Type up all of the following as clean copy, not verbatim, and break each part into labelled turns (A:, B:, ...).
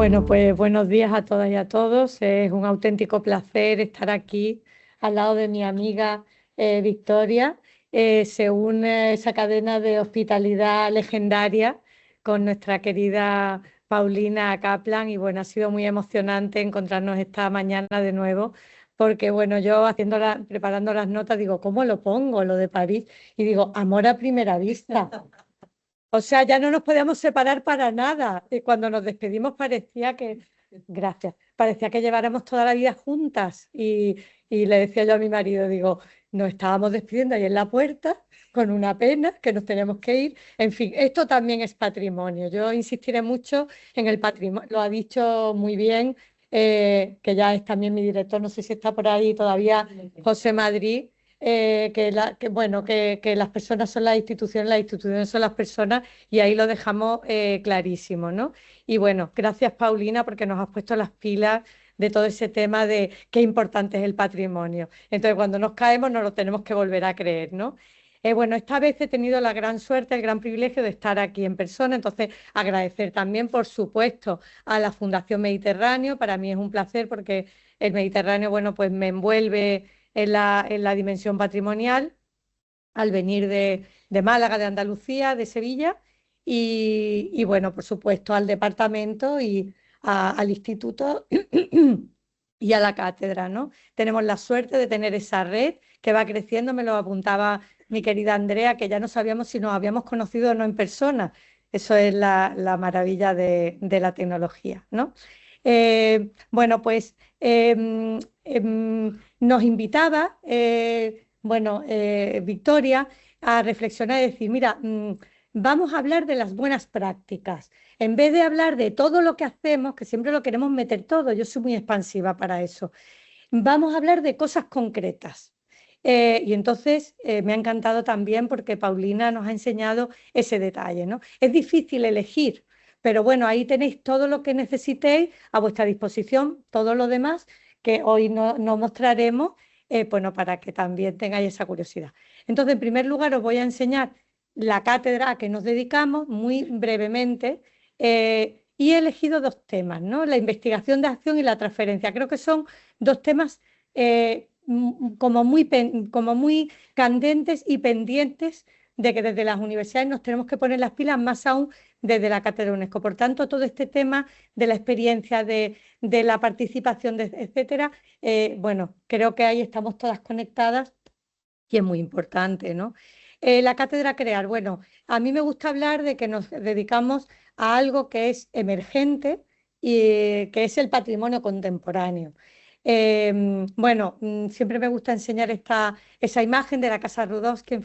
A: Bueno, pues buenos días a todas y a todos. Es un auténtico placer estar aquí al lado de mi amiga Victoria. Se une esa cadena de hospitalidad legendaria con nuestra querida Paulina Kaplan y bueno, ha sido muy emocionante encontrarnos esta mañana de nuevo porque bueno, yo preparando las notas digo, ¿cómo lo pongo lo de París? Y digo, amor a primera vista. O sea, ya no nos podíamos separar para nada. Y cuando nos despedimos gracias, parecía que lleváramos toda la vida juntas. Y le decía yo a mi marido, digo, nos estábamos despidiendo ahí en la puerta con una pena que nos teníamos que ir. En fin, esto también es patrimonio. Yo insistiré mucho en el patrimonio. Lo ha dicho muy bien, que ya es también mi director, no sé si está por ahí todavía, José Madrid bueno, que las personas son las instituciones son las personas y ahí lo dejamos clarísimo, ¿no? Y bueno, gracias Paulina porque nos has puesto las pilas de todo ese tema de qué importante es el patrimonio. Entonces, cuando nos caemos, nos lo tenemos que volver a creer, ¿no? Bueno, esta vez he tenido la gran suerte, el gran privilegio de estar aquí en persona, entonces agradecer también, por supuesto, a la Fundación Mediterráneo. Para mí es un placer porque el Mediterráneo, bueno, pues me envuelve en la dimensión patrimonial al venir de Málaga, de Andalucía, de Sevilla y bueno, por supuesto al departamento y al instituto y a la cátedra, ¿no? Tenemos la suerte de tener esa red que va creciendo, me lo apuntaba mi querida Andrea, que ya no sabíamos si nos habíamos conocido o no en persona. Eso es la maravilla de la tecnología, ¿no? Bueno, pues nos invitaba, bueno, Victoria, a reflexionar y decir, mira, vamos a hablar de las buenas prácticas. En vez de hablar de todo lo que hacemos, que siempre lo queremos meter todo, yo soy muy expansiva para eso, vamos a hablar de cosas concretas. Y entonces me ha encantado también porque Paulina nos ha enseñado ese detalle, ¿no? Es difícil elegir, pero bueno, ahí tenéis todo lo que necesitéis a vuestra disposición, todo lo demás que hoy no mostraremos, bueno, para que también tengáis esa curiosidad. Entonces, en primer lugar, os voy a enseñar la cátedra a que nos dedicamos muy brevemente. Y he elegido dos temas, ¿no? La investigación de acción y la transferencia. Creo que son dos temas como muy candentes y pendientes de que desde las universidades nos tenemos que poner las pilas, más aún desde la Cátedra UNESCO. Por tanto, todo este tema de la experiencia, de la participación, etcétera, bueno, creo que ahí estamos todas conectadas y es muy importante, ¿no? La cátedra Crear, bueno, a mí me gusta hablar de que nos dedicamos a algo que es emergente y que es el patrimonio contemporáneo. Bueno, siempre me gusta enseñar esa imagen de la Casa Rudowski en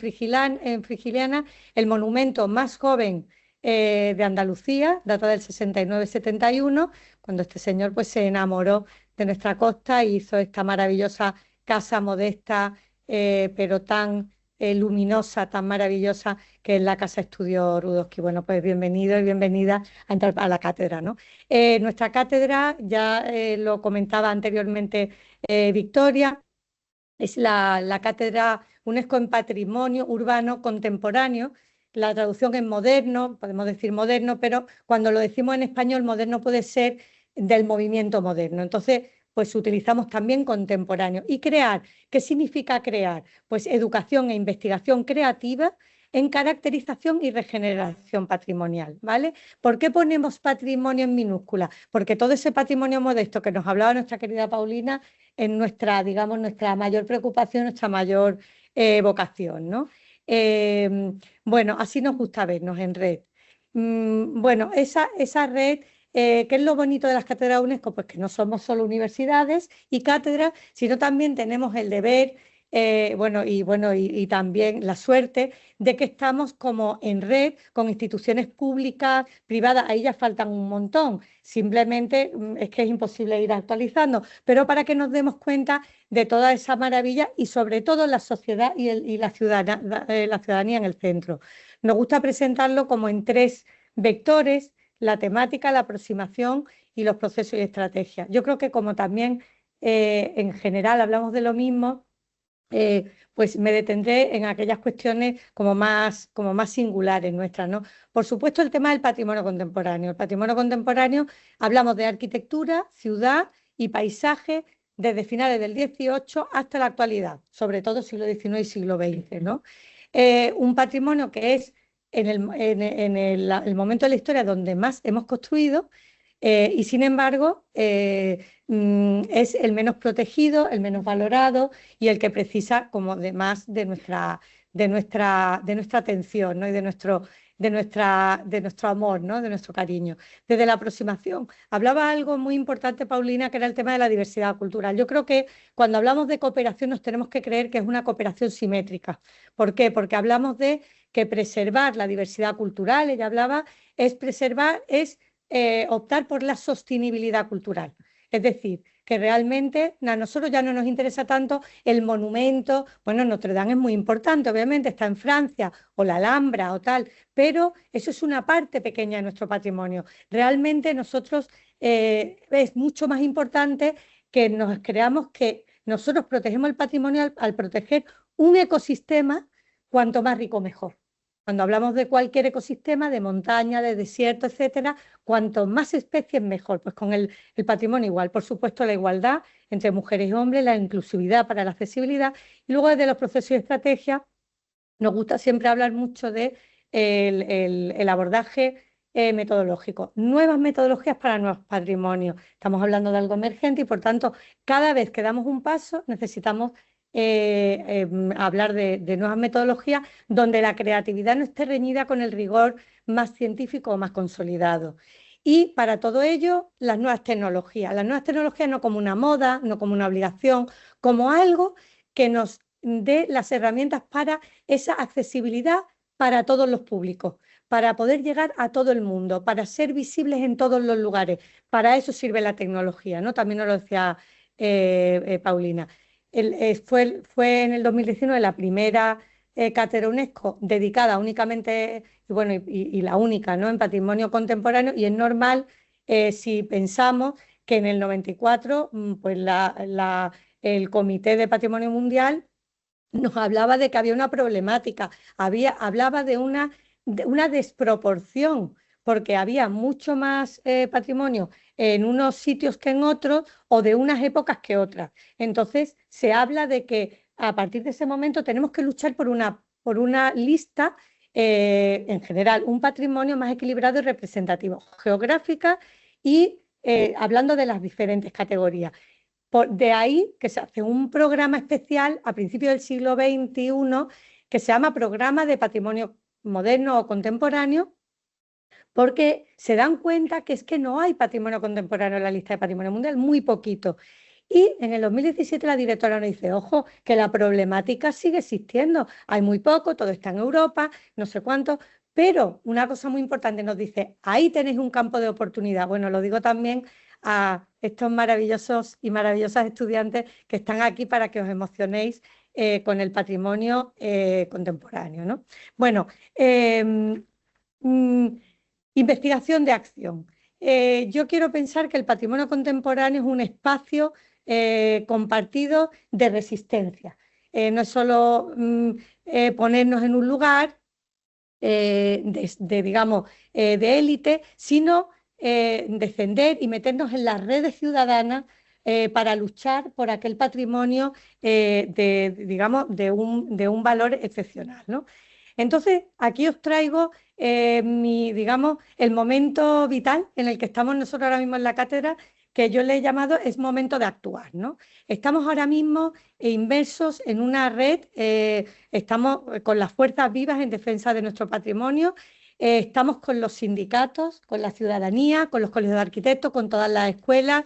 A: Frigiliana, el monumento más joven de Andalucía, data del 69-71, cuando este señor pues, se enamoró de nuestra costa y hizo esta maravillosa casa modesta, pero tan luminosa, tan maravillosa, que es la Casa Estudio Rudowski. Bueno, pues bienvenido y bienvenida a entrar a la cátedra, ¿no? Nuestra cátedra, ya lo comentaba anteriormente Victoria, es la cátedra UNESCO en Patrimonio Urbano Contemporáneo. La traducción es moderno, podemos decir moderno, pero cuando lo decimos en español, moderno puede ser del movimiento moderno. Entonces, pues utilizamos también contemporáneo. Y crear, ¿qué significa crear? Pues educación e investigación creativa en caracterización y regeneración patrimonial, ¿vale? ¿Por qué ponemos patrimonio en minúscula? Porque todo ese patrimonio modesto que nos hablaba nuestra querida Paulina es nuestra, digamos, nuestra mayor preocupación, nuestra mayor vocación, ¿no? Bueno, así nos gusta vernos en red. Bueno, esa red, ¿qué es lo bonito de las cátedras UNESCO? Pues que no somos solo universidades y cátedras, sino también tenemos el deber, y también la suerte de que estamos como en red con instituciones públicas, privadas, ahí ya faltan un montón, simplemente es que es imposible ir actualizando, pero para que nos demos cuenta de toda esa maravilla y sobre todo la sociedad y la ciudadanía en el centro. Nos gusta presentarlo como en tres vectores: la temática, la aproximación y los procesos y estrategias. Yo creo que como también en general hablamos de lo mismo, pues me detendré en aquellas cuestiones como más singulares nuestras, ¿no? Por supuesto, el tema del patrimonio contemporáneo. El patrimonio contemporáneo, hablamos de arquitectura, ciudad y paisaje desde finales del 18 hasta la actualidad, sobre todo siglo XIX y siglo XX, ¿no? Un patrimonio que es el momento de la historia donde más hemos construido, y sin embargo es el menos protegido, el menos valorado y el que precisa como de más de nuestra atención, ¿no? Y de nuestro amor, ¿no? De nuestro cariño. Desde la aproximación, hablaba algo muy importante, Paulina, que era el tema de la diversidad cultural. Yo creo que cuando hablamos de cooperación nos tenemos que creer que es una cooperación simétrica. ¿Por qué? Porque hablamos de que preservar la diversidad cultural, ella hablaba, es preservar, es optar por la sostenibilidad cultural. Es decir, que realmente a nosotros ya no nos interesa tanto el monumento. Bueno, Notre Dame es muy importante, obviamente, está en Francia, o la Alhambra o tal, pero eso es una parte pequeña de nuestro patrimonio. Realmente nosotros es mucho más importante que nos creamos que nosotros protegemos el patrimonio al proteger un ecosistema, cuanto más rico mejor. Cuando hablamos de cualquier ecosistema, de montaña, de desierto, etcétera, cuanto más especies mejor. Pues con el patrimonio igual. Por supuesto, la igualdad entre mujeres y hombres, la inclusividad para la accesibilidad. Y luego desde los procesos de estrategia nos gusta siempre hablar mucho de el abordaje metodológico. Nuevas metodologías para nuevos patrimonios. Estamos hablando de algo emergente y por tanto cada vez que damos un paso necesitamos hablar de nuevas metodologías donde la creatividad no esté reñida con el rigor más científico o más consolidado. Y para todo ello, las nuevas tecnologías. Las nuevas tecnologías no como una moda, no como una obligación, como algo que nos dé las herramientas para esa accesibilidad para todos los públicos, para poder llegar a todo el mundo, para ser visibles en todos los lugares. Para eso sirve la tecnología, ¿no? También nos lo decía Paulina. Fue en el 2019 la primera cátedra UNESCO dedicada únicamente, y bueno, y la única, ¿no? En patrimonio contemporáneo, y es normal si pensamos que en el 94 pues el Comité de Patrimonio Mundial nos hablaba de que había una problemática, hablaba de una desproporción, porque había mucho más patrimonio en unos sitios que en otros o de unas épocas que otras. Entonces se habla de que a partir de ese momento tenemos que luchar por una lista, en general, un patrimonio más equilibrado y representativo, geográfica y hablando de las diferentes categorías. De ahí que se hace un programa especial a principios del siglo XXI que se llama Programa de Patrimonio Moderno o Contemporáneo, porque se dan cuenta que es que no hay patrimonio contemporáneo en la lista de patrimonio mundial, muy poquito. Y en el 2017 la directora nos dice, ojo, que la problemática sigue existiendo, hay muy poco, todo está en Europa, no sé cuánto, pero una cosa muy importante nos dice, ahí tenéis un campo de oportunidad. Bueno, lo digo también a estos maravillosos y maravillosas estudiantes que están aquí para que os emocionéis con el patrimonio contemporáneo, ¿no? Bueno, mm, investigación de acción. Yo quiero pensar que el patrimonio contemporáneo es un espacio compartido de resistencia. No es solo ponernos en un lugar digamos, de élite, sino defender y meternos en las redes ciudadanas para luchar por aquel patrimonio digamos, de un valor excepcional, ¿no? Entonces, aquí os traigo digamos, el momento vital en el que estamos nosotros ahora mismo en la cátedra, que yo le he llamado es momento de actuar, ¿no? Estamos ahora mismo inmersos en una red, estamos con las fuerzas vivas en defensa de nuestro patrimonio, estamos con los sindicatos, con la ciudadanía, con los colegios de arquitectos, con todas las escuelas.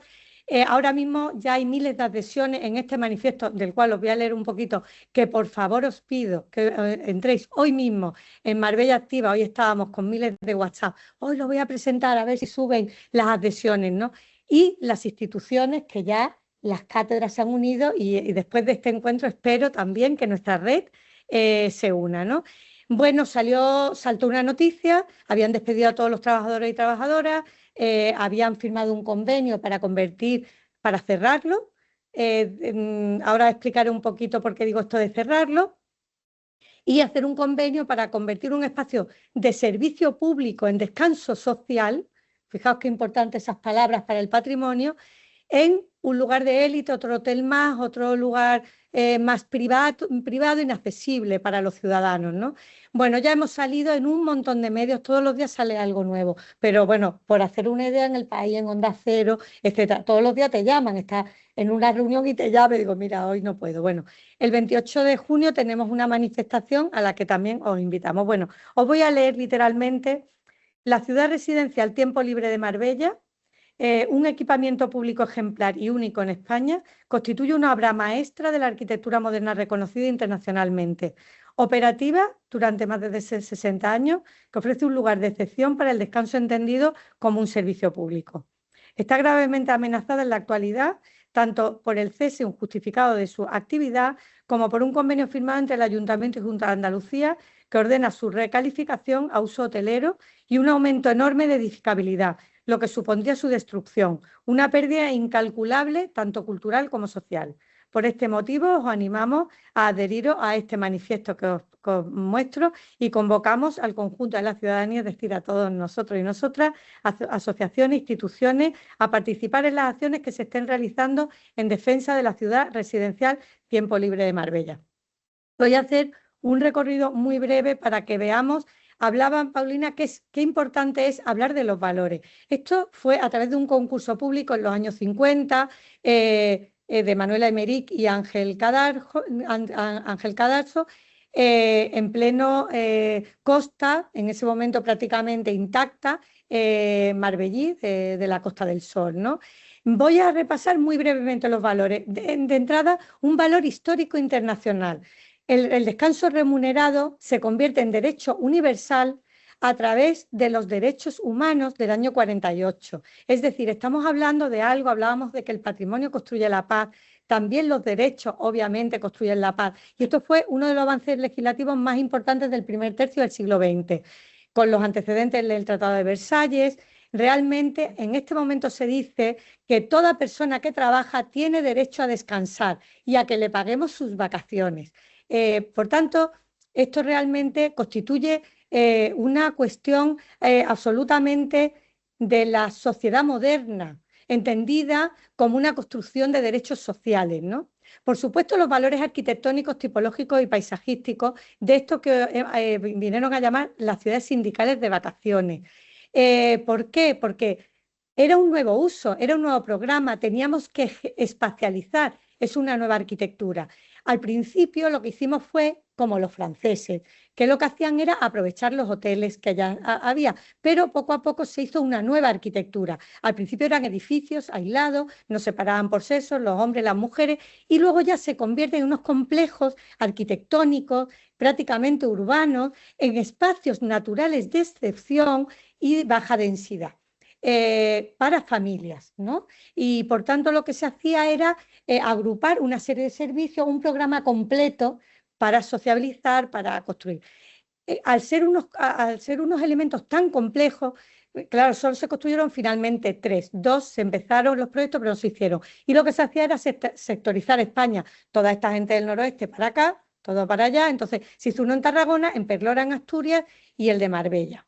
A: Ahora mismo ya hay miles de adhesiones en este manifiesto, del cual os voy a leer un poquito, que por favor os pido que entréis hoy mismo en Marbella Activa. Hoy estábamos con miles de WhatsApp, hoy lo voy a presentar a ver si suben las adhesiones, ¿no? Y las instituciones que ya las cátedras se han unido y después de este encuentro espero también que nuestra red se una, ¿no? Bueno, saltó una noticia, habían despedido a todos los trabajadores y trabajadoras, habían firmado un convenio para cerrarlo, ahora explicaré un poquito por qué digo esto de cerrarlo, y hacer un convenio para convertir un espacio de servicio público en descanso social, fijaos qué importantes esas palabras para el patrimonio, en un lugar de élite, otro hotel más, otro lugar más privado, inaccesible para los ciudadanos, ¿no? Bueno, ya hemos salido en un montón de medios, todos los días sale algo nuevo, pero bueno, por hacer una idea, en El País, en Onda Cero, etcétera, todos los días te llaman, estás en una reunión y te llaman y digo, mira, hoy no puedo. Bueno, el 28 de junio tenemos una manifestación a la que también os invitamos. Bueno, os voy a leer literalmente: la ciudad residencial Tiempo Libre de Marbella, un equipamiento público ejemplar y único en España, constituye una obra maestra de la arquitectura moderna reconocida internacionalmente, operativa durante más de 60 años, que ofrece un lugar de excepción para el descanso entendido como un servicio público. Está gravemente amenazada en la actualidad, tanto por el cese injustificado de su actividad como por un convenio firmado entre el Ayuntamiento y Junta de Andalucía que ordena su recalificación a uso hotelero y un aumento enorme de edificabilidad, lo que supondría su destrucción, una pérdida incalculable tanto cultural como social. Por este motivo os animamos a adheriros a este manifiesto que os muestro y convocamos al conjunto de la ciudadanía, es decir, a todos nosotros y nosotras, asociaciones, instituciones, a participar en las acciones que se estén realizando en defensa de la ciudad residencial Tiempo Libre de Marbella. Voy a hacer un recorrido muy breve para que veamos. Hablaba Paulina qué importante es hablar de los valores. Esto fue a través de un concurso público en los años 50 de Manuela Emerick y Ángel Cadarso, en pleno costa, en ese momento prácticamente intacta, Marbellí, de la Costa del Sol, ¿no? Voy a repasar muy brevemente los valores. De entrada, un valor histórico internacional. El descanso remunerado se convierte en derecho universal a través de los derechos humanos del año 48. Es decir, estamos hablando de algo, hablábamos de que el patrimonio construye la paz, también los derechos obviamente construyen la paz. Y esto fue uno de los avances legislativos más importantes del primer tercio del siglo XX, con los antecedentes del Tratado de Versalles. Realmente en este momento se dice que toda persona que trabaja tiene derecho a descansar y a que le paguemos sus vacaciones. Por tanto, esto realmente constituye una cuestión absolutamente de la sociedad moderna, entendida como una construcción de derechos sociales, ¿no? Por supuesto, los valores arquitectónicos, tipológicos y paisajísticos de esto que vinieron a llamar las ciudades sindicales de vacaciones. ¿Por qué? Porque era un nuevo uso, era un nuevo programa, teníamos que espacializar, es una nueva arquitectura. Al principio lo que hicimos fue como los franceses, que lo que hacían era aprovechar los hoteles que ya había, pero poco a poco se hizo una nueva arquitectura. Al principio eran edificios aislados, nos separaban por sexos, los hombres, las mujeres, y luego ya se convierten en unos complejos arquitectónicos, prácticamente urbanos, en espacios naturales de excepción y baja densidad. Para familias, ¿no? Y por tanto lo que se hacía era agrupar una serie de servicios, un programa completo para sociabilizar, para construir. Al ser unos elementos tan complejos, claro, solo se construyeron finalmente 3, 2 se empezaron los proyectos pero no se hicieron. Y lo que se hacía era sectorizar España, toda esta gente del noroeste para acá, todo para allá. Entonces se hizo uno en Tarragona, en Perlora, en Asturias, y el de Marbella.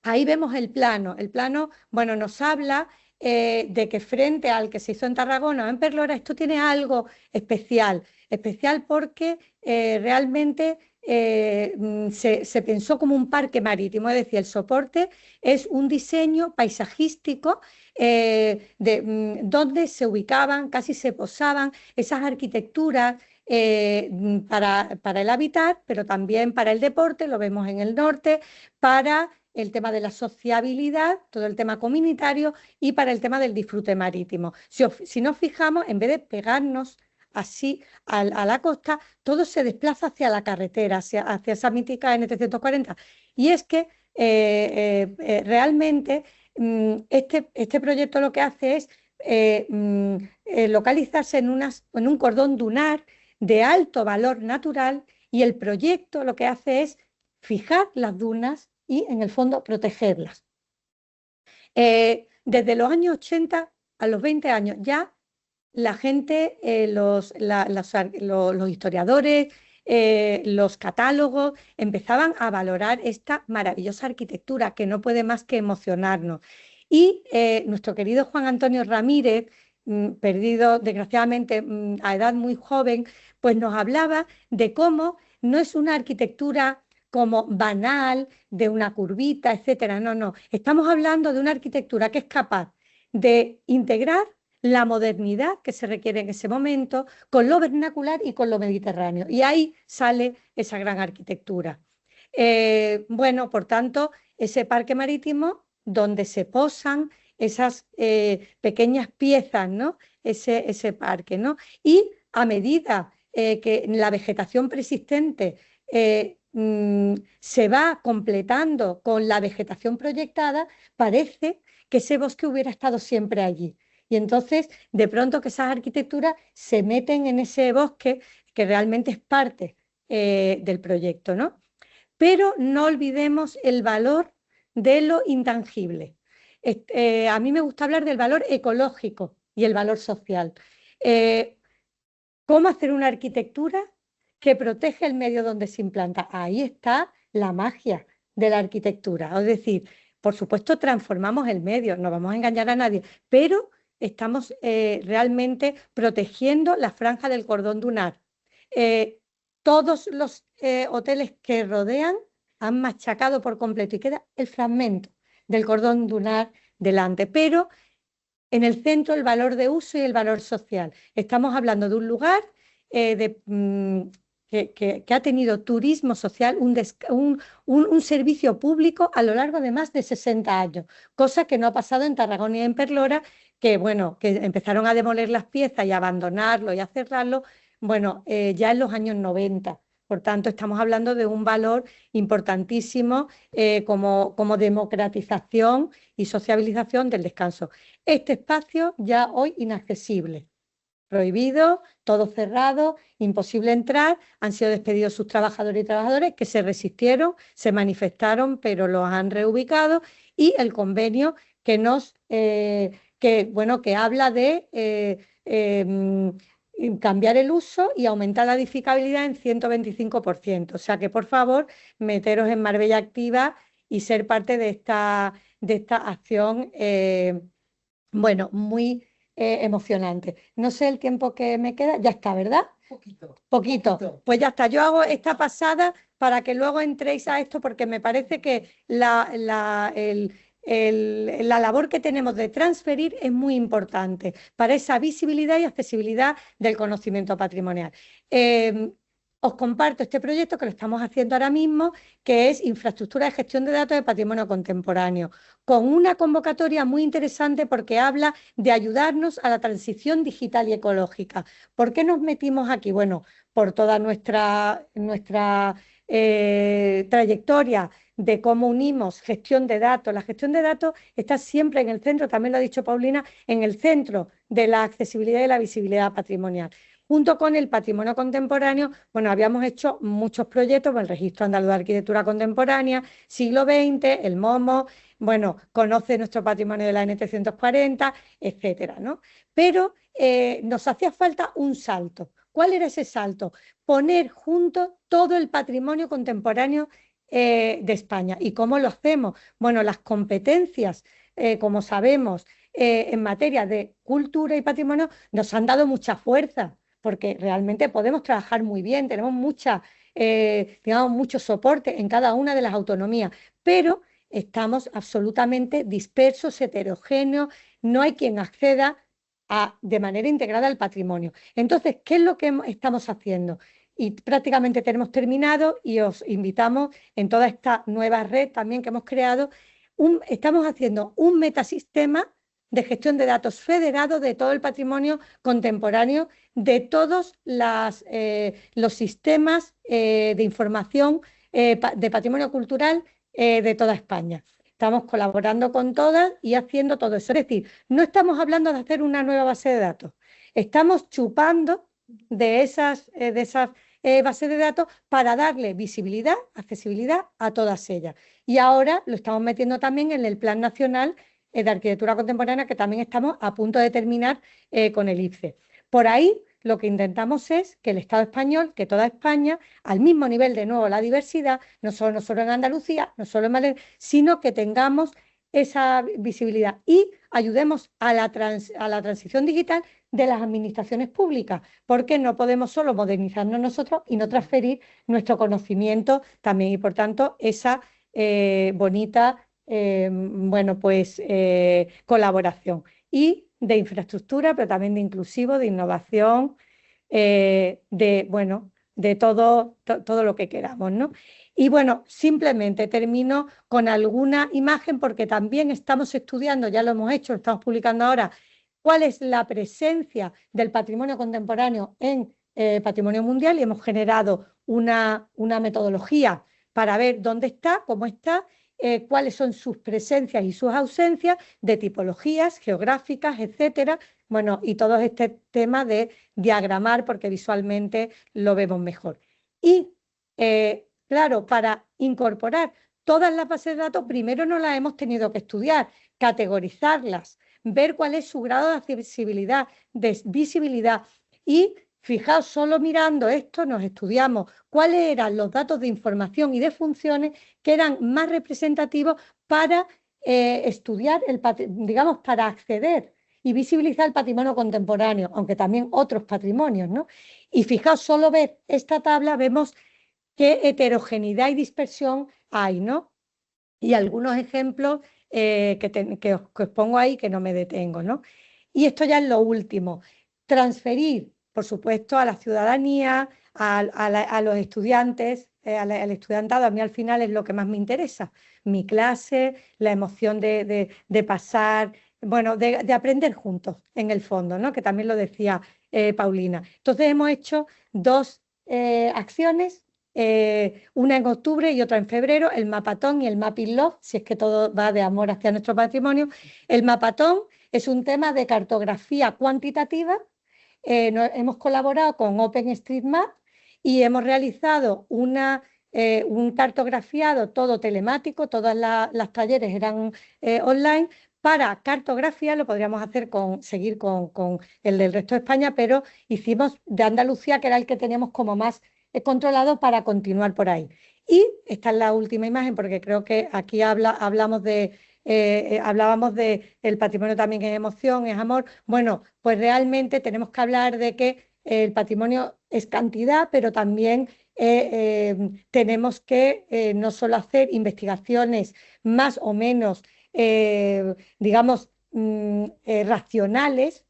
A: Ahí vemos el plano. El plano, bueno, nos habla de que frente al que se hizo en Tarragona o en Perlora, esto tiene algo especial. Especial porque realmente se pensó como un parque marítimo, es decir, el soporte es un diseño paisajístico donde se ubicaban, casi se posaban esas arquitecturas para el habitar, pero también para el deporte, lo vemos en el norte, para el tema de la sociabilidad, todo el tema comunitario y para el tema del disfrute marítimo. Si nos fijamos, en vez de pegarnos así a la costa, todo se desplaza hacia la carretera, hacia esa mítica N340. Y es que realmente este proyecto lo que hace es localizarse en un cordón dunar de alto valor natural, y el proyecto lo que hace es fijar las dunas y en el fondo protegerlas. Desde los años 80 a los 20 años ya la gente, los historiadores, los catálogos, empezaban a valorar esta maravillosa arquitectura que no puede más que emocionarnos. Y nuestro querido Juan Antonio Ramírez, perdido desgraciadamente a edad muy joven, pues nos hablaba de cómo no es una arquitectura como banal, de una curvita, etcétera. No, no. Estamos hablando de una arquitectura que es capaz de integrar la modernidad que se requiere en ese momento con lo vernacular y con lo mediterráneo. Y ahí sale esa gran arquitectura. Bueno, por tanto, ese parque marítimo donde se posan esas pequeñas piezas, ¿no? Ese parque, ¿no? Y a medida que la vegetación persistente se va completando con la vegetación proyectada, parece que ese bosque hubiera estado siempre allí. Y entonces, de pronto que esas arquitecturas se meten en ese bosque que realmente es parte del proyecto, ¿no? Pero no olvidemos el valor de lo intangible. A mí me gusta hablar del valor ecológico y el valor social. Eh, ¿Cómo hacer una arquitectura que protege el medio donde se implanta? Ahí está la magia de la arquitectura. Es decir, por supuesto, transformamos el medio, no vamos a engañar a nadie, pero estamos realmente protegiendo la franja del cordón dunar. Todos los hoteles que rodean han machacado por completo y queda el fragmento del cordón dunar delante, pero en el centro el valor de uso y el valor social. Estamos hablando de un lugar que ha tenido turismo social, un servicio público a lo largo de más de 60 años, cosa que no ha pasado en Tarragona y en Perlora, que bueno, que empezaron a demoler las piezas y a abandonarlo y a cerrarlo, bueno, ya en los años 90. Por tanto, estamos hablando de un valor importantísimo como democratización y sociabilización del descanso. Este espacio ya hoy inaccesible, prohibido, todo cerrado, imposible entrar, han sido despedidos sus trabajadores y trabajadoras que se resistieron, se manifestaron, pero los han reubicado y el convenio que que habla de cambiar el uso y aumentar la edificabilidad en 125%. O sea que, por favor, meteros en Marbella Activa y ser parte de esta acción, bueno, muy emocionante. No sé el tiempo que me queda, ya está, ¿verdad?
B: Poquito.
A: Poquito. Pues ya está. Yo hago esta pasada para que luego entréis a esto porque me parece que la labor que tenemos de transferir es muy importante para esa visibilidad y accesibilidad del conocimiento patrimonial. Os comparto este proyecto que lo estamos haciendo ahora mismo, que es Infraestructura de Gestión de Datos de Patrimonio Contemporáneo, con una convocatoria muy interesante porque habla de ayudarnos a la transición digital y ecológica. ¿Por qué nos metimos aquí? Bueno, por toda nuestra trayectoria de cómo unimos gestión de datos. La gestión de datos está siempre en el centro, también lo ha dicho Paulina, en el centro de la accesibilidad y la visibilidad patrimonial. Junto con el patrimonio contemporáneo, bueno, habíamos hecho muchos proyectos, el Registro Andaluz de Arquitectura Contemporánea, siglo XX, el MOMO, bueno, conoce nuestro patrimonio de la N340, etcétera, ¿no? Pero nos hacía falta un salto. ¿Cuál era ese salto? Poner junto todo el patrimonio contemporáneo de España. ¿Y cómo lo hacemos? Bueno, las competencias, como sabemos, en materia de cultura y patrimonio nos han dado mucha fuerza porque realmente podemos trabajar muy bien, tenemos digamos, mucho soporte en cada una de las autonomías, pero estamos absolutamente dispersos, heterogéneos, no hay quien acceda de manera integrada al patrimonio. Entonces, ¿qué es lo que estamos haciendo? Y prácticamente tenemos terminado y os invitamos en toda esta nueva red también que hemos creado, estamos haciendo un metasistema de gestión de datos federado de todo el patrimonio contemporáneo, de todos los sistemas de información de patrimonio cultural de toda España. Estamos colaborando con todas y haciendo todo eso. Es decir, no estamos hablando de hacer una nueva base de datos, estamos chupando de esas bases de datos para darle visibilidad, accesibilidad a todas ellas. Y ahora lo estamos metiendo también en el Plan Nacional de arquitectura contemporánea que también estamos a punto de terminar con el IFCE. Por ahí lo que intentamos es que el Estado español, que toda España, al mismo nivel de nuevo la diversidad, no solo en Andalucía, no solo en Madrid, sino que tengamos esa visibilidad y ayudemos a la transición digital de las administraciones públicas, porque no podemos solo modernizarnos nosotros y no transferir nuestro conocimiento también, y por tanto esa bonita colaboración y de infraestructura, pero también de inclusivo, de innovación, de todo lo que queramos, ¿no? Y bueno, simplemente termino con alguna imagen porque también estamos estudiando, ya lo hemos hecho, lo estamos publicando ahora, cuál es la presencia del patrimonio contemporáneo en patrimonio mundial, y hemos generado una metodología para ver dónde está, cómo está, cuáles son sus presencias y sus ausencias de tipologías geográficas, etcétera. Bueno, y todo este tema de diagramar porque visualmente lo vemos mejor. Y claro, para incorporar todas las bases de datos, primero no las hemos tenido que estudiar, categorizarlas, ver cuál es su grado de accesibilidad, de visibilidad. Y fijaos, solo mirando esto nos estudiamos cuáles eran los datos de información y de funciones que eran más representativos para estudiar, digamos, para acceder y visibilizar el patrimonio contemporáneo, aunque también otros patrimonios, ¿no? Y fijaos, solo ver esta tabla vemos qué heterogeneidad y dispersión hay, ¿no? Y algunos ejemplos que os pongo ahí, que no me detengo, ¿no? Y esto ya es lo último. Transferir, por supuesto, a la ciudadanía, a los estudiantes, al estudiantado, a mí al final es lo que más me interesa. Mi clase, la emoción de pasar, bueno, de aprender juntos, en el fondo, ¿no? Que también lo decía Paulina. Entonces hemos hecho dos acciones, una en octubre y otra en febrero, el Mapatón y el Mapping Love, si es que todo va de amor hacia nuestro patrimonio. El Mapatón es un tema de cartografía cuantitativa. Hemos colaborado con OpenStreetMap y hemos realizado un cartografiado todo telemático, todas las talleres eran online. Para cartografía lo podríamos hacer seguir con el del resto de España, pero hicimos de Andalucía, que era el que teníamos como más controlado, para continuar por ahí. Y esta es la última imagen, porque creo que aquí hablábamos de el patrimonio también es emoción, es amor. Bueno, pues realmente tenemos que hablar de que el patrimonio es cantidad, pero también tenemos que no solo hacer investigaciones más o menos, digamos, racionales,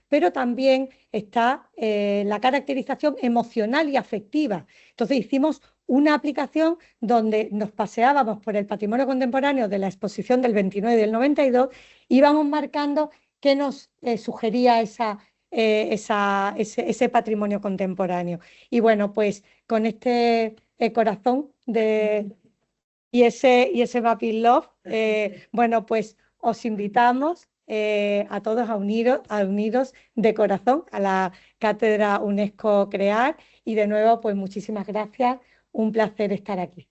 A: pero también está la caracterización emocional y afectiva. Entonces hicimos una aplicación donde nos paseábamos por el patrimonio contemporáneo de la exposición del 29 y del 92, y íbamos marcando qué nos sugería ese patrimonio contemporáneo. Y bueno, pues con este corazón y ese Mapping Love, bueno, pues os invitamos a todos a uniros de corazón a la Cátedra UNESCO CREAR, y de nuevo, pues muchísimas gracias, un placer estar aquí.